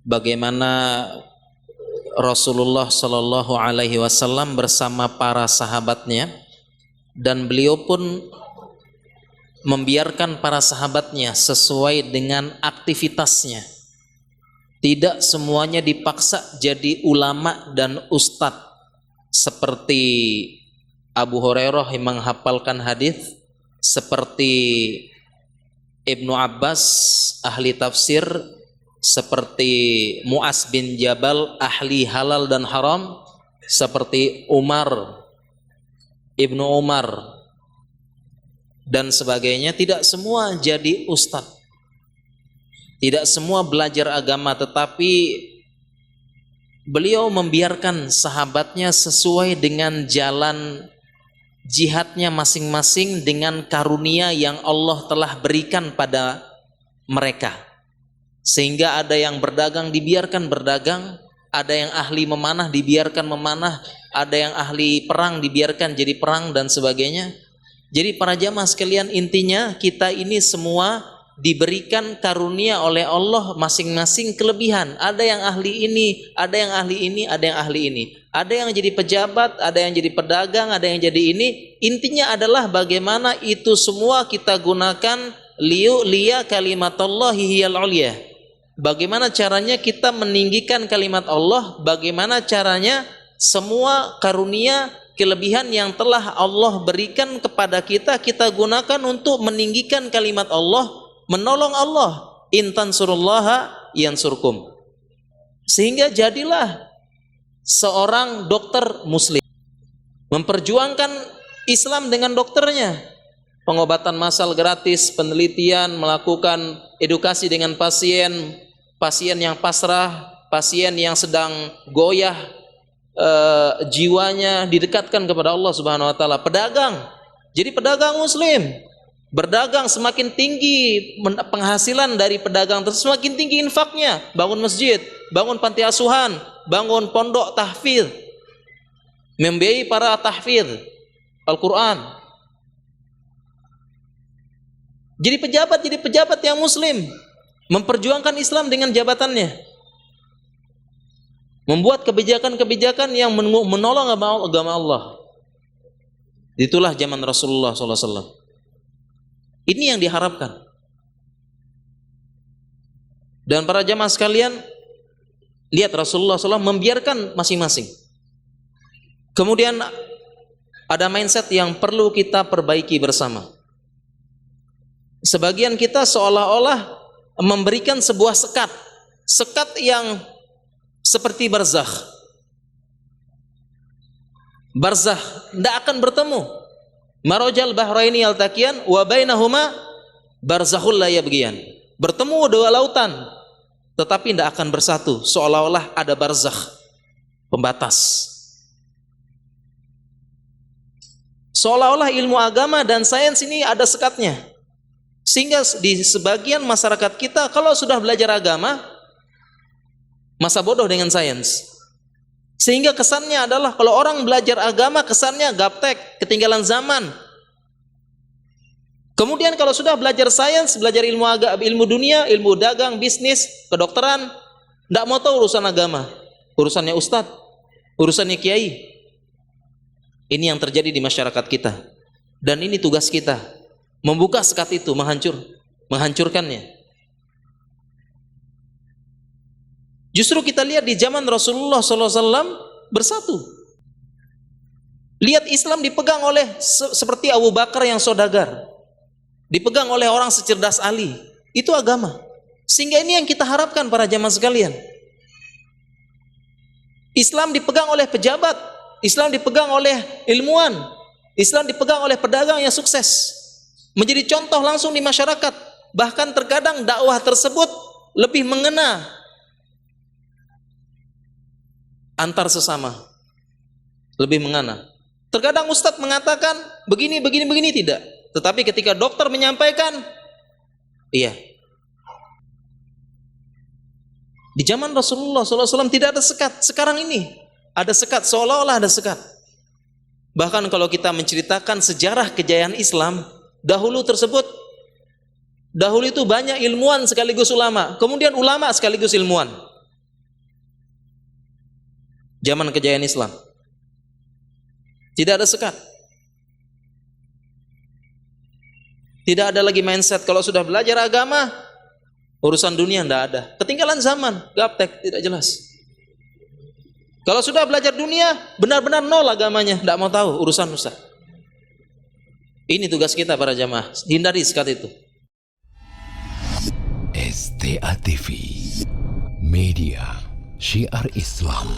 bagaimana Rasulullah Shallallahu Alaihi Wasallam bersama para sahabatnya, dan beliau pun membiarkan para sahabatnya sesuai dengan aktivitasnya. Tidak semuanya dipaksa jadi ulama dan ustadz seperti Abu Hurairah yang menghafalkan hadis, seperti Ibnu Abbas ahli tafsir, seperti Mu'az bin Jabal ahli halal dan haram, seperti Ibnu Umar dan sebagainya. Tidak semua jadi ustadz, tidak semua belajar agama, tetapi beliau membiarkan sahabatnya sesuai dengan jalan jihadnya masing-masing dengan karunia yang Allah telah berikan pada mereka. Sehingga ada yang berdagang dibiarkan berdagang, ada yang ahli memanah dibiarkan memanah, ada yang ahli perang dibiarkan jadi perang dan sebagainya. Jadi para jamaah sekalian, intinya kita ini semua diberikan karunia oleh Allah masing-masing kelebihan. Ada yang ahli ini, ada yang ahli ini, ada yang ahli ini. Ada yang jadi pejabat, ada yang jadi pedagang, ada yang jadi ini. Intinya adalah bagaimana itu semua kita gunakan liya kalimatullahi hiyal ulya. Bagaimana caranya kita meninggikan kalimat Allah, bagaimana caranya semua karunia kelebihan yang telah Allah berikan kepada kita, kita gunakan untuk meninggikan kalimat Allah, menolong Allah. In tansurullaha yansurkum. Sehingga jadilah seorang dokter muslim, memperjuangkan Islam dengan dokternya, pengobatan massal gratis, penelitian, melakukan edukasi dengan pasien yang pasrah, pasien yang sedang goyah jiwanya, didekatkan kepada Allah Subhanahu wa taala. Pedagang, jadi pedagang muslim, berdagang semakin tinggi penghasilan dari pedagang tersebut, semakin tinggi infaknya, bangun masjid, bangun panti asuhan, bangun pondok tahfidz, membiayai para tahfidz Al-Quran. Jadi pejabat yang muslim, memperjuangkan Islam dengan jabatannya, membuat kebijakan-kebijakan yang menolong agama Allah. Itulah zaman Rasulullah SAW. Ini yang diharapkan. Dan para jamaah sekalian, lihat Rasulullah SAW membiarkan masing-masing. Kemudian ada mindset yang perlu kita perbaiki bersama. Sebagian kita seolah-olah memberikan sebuah sekat yang seperti barzakh. Barzakh tidak akan bertemu. Marajal bahraini yaltaqiyan wa bainahuma barzakhul la yabghiyan. Bertemu dua lautan tetapi tidak akan bersatu, seolah-olah ada barzakh, pembatas. Seolah-olah ilmu agama dan sains ini ada sekatnya. Sehingga di sebagian masyarakat kita kalau sudah belajar agama, masa bodoh dengan sains. Sehingga kesannya adalah kalau orang belajar agama kesannya gaptek, ketinggalan zaman. Kemudian kalau sudah belajar sains, belajar ilmu dunia, ilmu dagang, bisnis, kedokteran, tidak mau tahu urusan agama. Urusannya ustadz, urusannya kiai. Ini yang terjadi di masyarakat kita. Dan ini tugas kita, membuka sekat itu, menghancurkannya. Justru kita lihat di zaman Rasulullah SAW bersatu. Lihat Islam dipegang oleh seperti Abu Bakar yang saudagar, dipegang oleh orang secerdas Ali. Itu agama. Sehingga ini yang kita harapkan para jamaah sekalian. Islam dipegang oleh pejabat, Islam dipegang oleh ilmuwan, Islam dipegang oleh pedagang yang sukses, menjadi contoh langsung di masyarakat. Bahkan terkadang dakwah tersebut lebih mengena antar sesama, lebih mengena. Terkadang ustadz mengatakan begini tidak, tetapi ketika dokter menyampaikan, iya. Di zaman Rasulullah SAW tidak ada sekat. Sekarang ini ada sekat, seolah-olah ada sekat. Bahkan kalau kita menceritakan sejarah kejayaan Islam, dahulu itu banyak ilmuwan sekaligus ulama, kemudian ulama sekaligus ilmuwan. zaman kejayaan Islam. Tidak ada sekat. Tidak ada lagi mindset kalau sudah belajar agama, urusan dunia tidak ada. Ketinggalan zaman, gaptek, tidak jelas. Kalau sudah belajar dunia, benar-benar nol agamanya, tidak mau tahu urusan Ustaz. Ini tugas kita para jamaah, hindari sekat itu. STA TV, media syiar Islam.